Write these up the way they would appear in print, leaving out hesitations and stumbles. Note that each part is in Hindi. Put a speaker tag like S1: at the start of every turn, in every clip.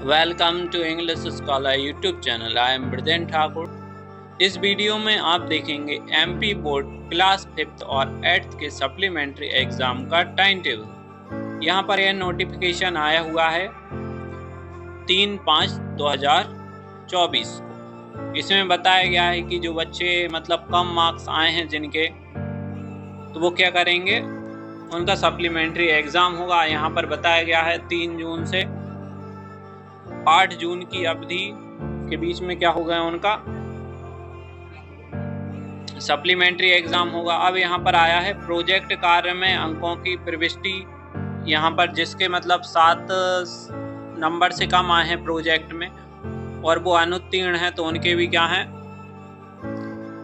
S1: Welcome to English scholar YouTube channel. I am Brajen Thakur. इस वीडियो में आप देखेंगे एमपी बोर्ड क्लास 5th और 8th के सप्लीमेंट्री एग्जाम का टाइम टेबल। यहाँ पर यह नोटिफिकेशन आया हुआ है 3/5/2024 को। इसमें बताया गया है कि जो बच्चे मतलब कम मार्क्स आए हैं जिनके, तो वो क्या करेंगे, उनका सप्लीमेंट्री एग्जाम होगा। यहाँ पर बताया गया है 3 जून से 8 जून की अवधि के बीच में क्या होगा, उनका सप्लीमेंट्री एग्जाम होगा। अब यहाँ पर आया है प्रोजेक्ट कार्य में अंकों की प्रविष्टि। यहाँ पर जिसके मतलब 7 नंबर से कम आए हैं प्रोजेक्ट में और वो अनुत्तीर्ण है, तो उनके भी क्या है,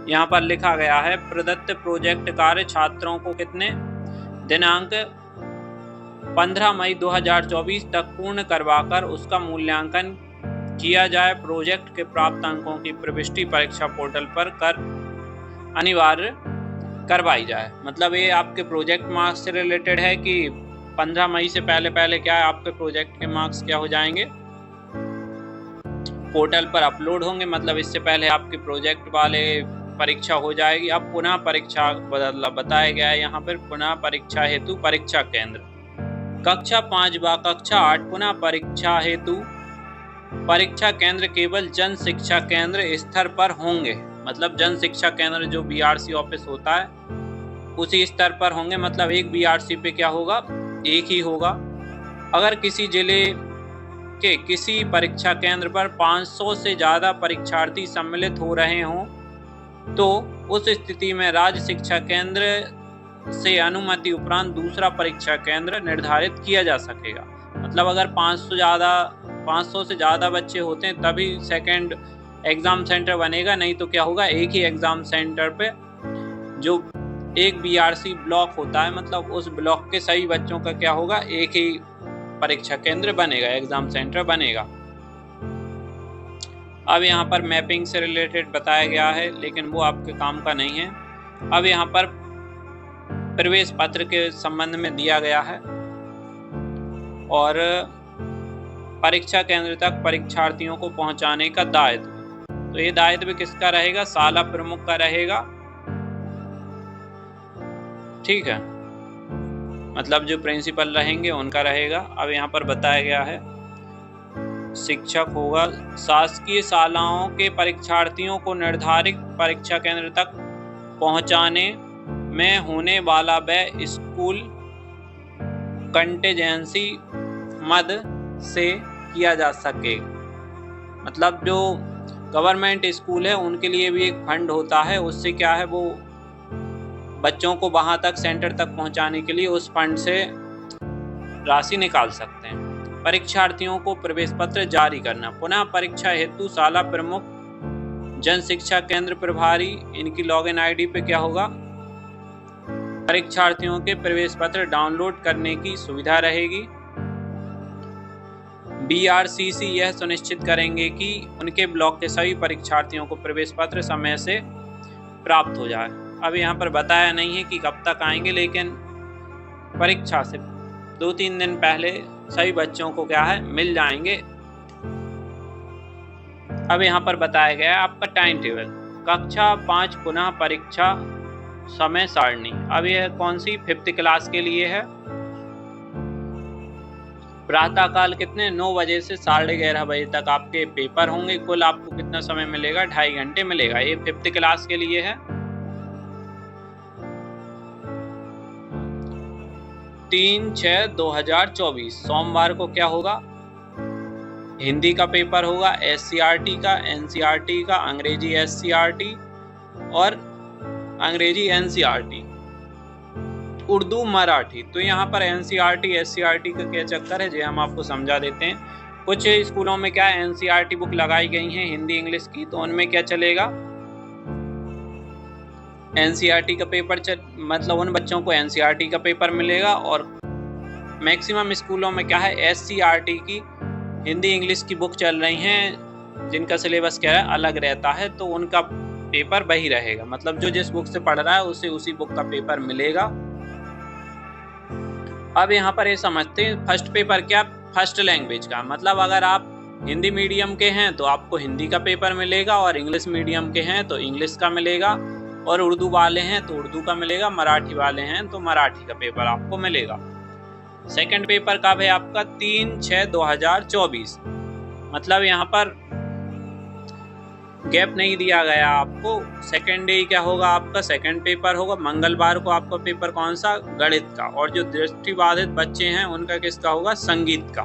S1: यहाँ पर लिखा गया है प्रदत्त प्रोजेक्ट कार्य छात्रों को कितने दिनांक 15 मई 2024 तक पूर्ण करवाकर उसका मूल्यांकन किया जाए। प्रोजेक्ट के प्राप्त अंकों की प्रविष्टि परीक्षा पोर्टल पर कर अनिवार्य करवाई जाए। मतलब ये आपके प्रोजेक्ट मार्क्स से रिलेटेड है कि 15 मई से पहले क्या है, आपके प्रोजेक्ट के मार्क्स क्या हो जाएंगे, पोर्टल पर अपलोड होंगे। मतलब इससे पहले आपके प्रोजेक्ट वाले परीक्षा हो जाएगी। अब पुनः परीक्षा बताया गया है यहाँ पर, पुनः परीक्षा हेतु परीक्षा केंद्र कक्षा 5 व कक्षा 8 पुनः परीक्षा हेतु परीक्षा केंद्र केवल जन शिक्षा केंद्र स्तर पर होंगे। मतलब जन शिक्षा केंद्र जो बीआरसी ऑफिस होता है उसी स्तर पर होंगे। मतलब एक बीआरसी पे क्या होगा, एक ही होगा। अगर किसी जिले के किसी परीक्षा केंद्र पर 500 से ज़्यादा परीक्षार्थी सम्मिलित हो रहे हों तो उस स्थिति में राज्य शिक्षा केंद्र से अनुमति उपरांत दूसरा परीक्षा केंद्र निर्धारित किया जा सकेगा। मतलब अगर 500 से ज़्यादा बच्चे होते हैं तभी सेकंड एग्ज़ाम सेंटर बनेगा, नहीं तो क्या होगा, एक ही एग्ज़ाम सेंटर पे जो एक बीआरसी ब्लॉक होता है, मतलब उस ब्लॉक के सभी बच्चों का क्या होगा, एक ही परीक्षा केंद्र बनेगा, एग्ज़ाम सेंटर बनेगा। अब यहाँ पर मैपिंग से रिलेटेड बताया गया है, लेकिन वो आपके काम का नहीं है। अब यहाँ पर प्रवेश पत्र के संबंध में दिया गया है और परीक्षा केंद्र तक परीक्षार्थियों को पहुंचाने का दायित्व, तो ये दायित्व किसका रहेगा, शाला प्रमुख का रहेगा। ठीक है, मतलब जो प्रिंसिपल रहेंगे उनका रहेगा। अब यहाँ पर बताया गया है शिक्षक होगा। शासकीय शालाओं के परीक्षार्थियों को निर्धारित परीक्षा केंद्र तक पहुंचाने में होने वाला व्यय स्कूल कंटिजेंसी मद से किया जा सके। मतलब जो गवर्नमेंट स्कूल है उनके लिए भी एक फंड होता है, उससे क्या है, वो बच्चों को वहां तक सेंटर तक पहुंचाने के लिए उस फंड से राशि निकाल सकते हैं। परीक्षार्थियों को प्रवेश पत्र जारी करना। पुनः परीक्षा हेतु शाला प्रमुख, जन शिक्षा केंद्र प्रभारी, इनकी लॉगिन आईडी पे क्या होगा, परीक्षार्थियों के प्रवेश पत्र डाउनलोड करने की सुविधा रहेगी। बीआरसीसी यह सुनिश्चित करेंगे कि उनके ब्लॉक के सभी परीक्षार्थियों को प्रवेश पत्र समय से प्राप्त हो जाए। अब यहाँ पर बताया नहीं है कि कब तक आएंगे, लेकिन परीक्षा से 2-3 दिन पहले सभी बच्चों को क्या है, मिल जाएंगे। अब यहाँ पर बताया गया है आपका टाइम टेबल। कक्षा 5 पुनः परीक्षा समय सारणी। अब यह कौन सी, 5th क्लास के लिए है। प्रातःकाल कितने 9 बजे से 11:30 बजे तक आपके पेपर होंगे। कुल आपको कितना समय मिलेगा, 2.5 घंटे मिलेगा। ये 5th क्लास के लिए है। 3/6/2024 सोमवार को क्या होगा, हिंदी का पेपर होगा, एससीईआरटी का, एनसीईआरटी का, अंग्रेजी एससीईआरटी और अंग्रेजी एनसीईआरटी, उर्दू मराठी। तो यहाँ पर एनसीईआरटी एससीईआरटी का क्या चक्कर है, जो हम आपको समझा देते हैं। कुछ स्कूलों में क्या है, एनसीईआरटी बुक लगाई गई हैं हिंदी इंग्लिश की, तो उनमें क्या चलेगा, एनसीईआरटी का पेपर मतलब उन बच्चों को एनसीईआरटी का पेपर मिलेगा। और मैक्सिमम स्कूलों में क्या है, एससीईआरटी की हिंदी इंग्लिश की बुक चल रही हैं, जिनका सिलेबस क्या है, अलग रहता है, तो उनका पेपर वही रहेगा। मतलब जो जिस बुक से पढ़ रहा है उसे उसी बुक का पेपर मिलेगा। अब यहाँ पर ये समझते हैं फर्स्ट पेपर क्या, फर्स्ट लैंग्वेज का। मतलब अगर आप हिंदी मीडियम के हैं तो आपको हिंदी का पेपर मिलेगा, और इंग्लिश मीडियम के हैं तो इंग्लिश का मिलेगा, और उर्दू वाले हैं तो उर्दू का मिलेगा, मराठी वाले हैं तो मराठी का पेपर आपको मिलेगा। सेकंड पेपर कब है आपका? 3/6/2024। मतलब यहाँ पर गैप नहीं दिया गया आपको। सेकंड डे क्या होगा आपका? सेकंड पेपर होगा मंगलवार को। आपका पेपर कौन सा? गणित का। और जो दृष्टिबाधित बच्चे हैं उनका किसका होगा? संगीत का।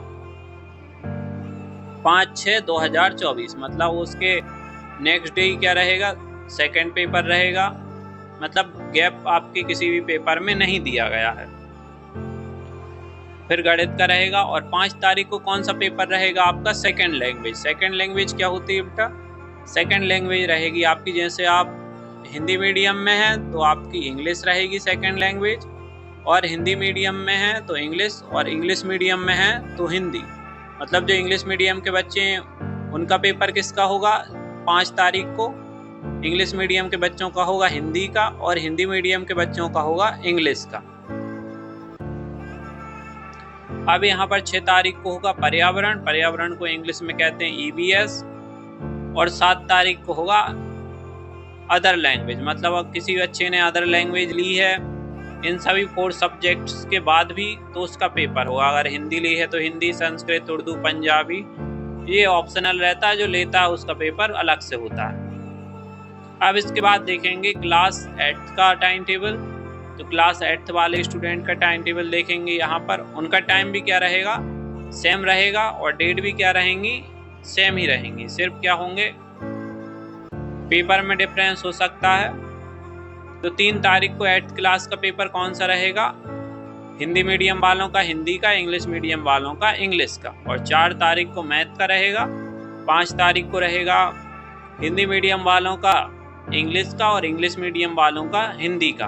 S1: 5/6/2024 मतलब उसके नेक्स्ट डे क्या रहेगा? सेकंड पेपर रहेगा। मतलब गैप आपके किसी भी पेपर में नहीं दिया गया है। फिर गणित का रहेगा। और 5 तारीख को कौन सा पेपर रहेगा आपका? Second language. सेकंड लैंग्वेज क्या होती है बेटा? सेकंड लैंग्वेज रहेगी आपकी, जैसे आप हिंदी मीडियम में हैं तो आपकी इंग्लिश रहेगी सेकंड लैंग्वेज, और हिंदी मीडियम में हैं तो इंग्लिश, और इंग्लिश मीडियम में हैं तो हिंदी। मतलब जो इंग्लिश मीडियम के बच्चे हैं उनका पेपर किसका होगा? 5 तारीख को। इंग्लिश मीडियम के बच्चों का होगा हिंदी का, और हिंदी मीडियम के बच्चों का होगा इंग्लिश का। अब यहाँ पर 6 तारीख को होगा पर्यावरण। पर्यावरण को इंग्लिश में कहते हैं EVS। और 7 तारीख को होगा अदर लैंग्वेज। मतलब अब किसी बच्चे ने अदर लैंग्वेज ली है इन सभी 4 सब्जेक्ट्स के बाद भी तो उसका पेपर होगा। अगर हिंदी ली है तो हिंदी, संस्कृत, उर्दू, पंजाबी, ये ऑप्शनल रहता है। जो लेता है उसका पेपर अलग से होता है। अब इसके बाद देखेंगे क्लास 8 का टाइम टेबल। तो क्लास 8 वाले स्टूडेंट का टाइम टेबल देखेंगे। यहाँ पर उनका टाइम भी क्या रहेगा? सेम रहेगा, और डेट भी क्या रहेंगी? सेम ही रहेंगी। सिर्फ क्या होंगे? पेपर में डिफरेंस हो सकता है। तो 3 तारीख को 8th क्लास का पेपर कौन सा रहेगा? हिंदी मीडियम वालों का हिंदी का, इंग्लिश मीडियम वालों का इंग्लिश का। और 4 तारीख को मैथ का रहेगा। 5 तारीख को रहेगा हिंदी मीडियम वालों का इंग्लिश का, और इंग्लिश मीडियम वालों का हिंदी का।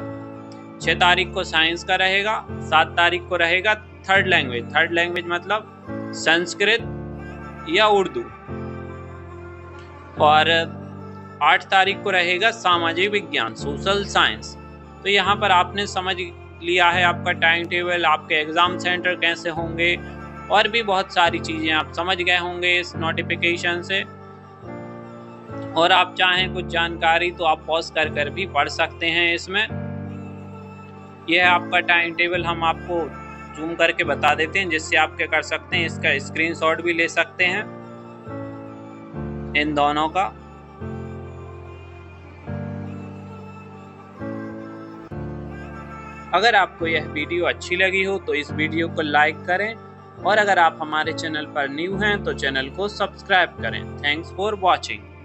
S1: 6 तारीख को साइंस का रहेगा। 7 तारीख को रहेगा थर्ड लैंग्वेज। थर्ड लैंग्वेज मतलब संस्कृत या उर्दू। और 8 तारीख को रहेगा सामाजिक विज्ञान, सोशल साइंस। तो यहाँ पर आपने समझ लिया है आपका टाइम टेबल, आपके एग्ज़ाम सेंटर कैसे होंगे, और भी बहुत सारी चीज़ें आप समझ गए होंगे इस नोटिफिकेशन से। और आप चाहें कुछ जानकारी तो आप पॉज कर भी पढ़ सकते हैं इसमें। यह है आपका टाइम टेबल। हम आपको जूम करके बता देते हैं, जिससे आप क्या कर सकते हैं, इसका स्क्रीनशॉट भी ले सकते हैं इन दोनों का। अगर आपको यह वीडियो अच्छी लगी हो तो इस वीडियो को लाइक करें, और अगर आप हमारे चैनल पर न्यू हैं तो चैनल को सब्सक्राइब करें। Thanks for watching.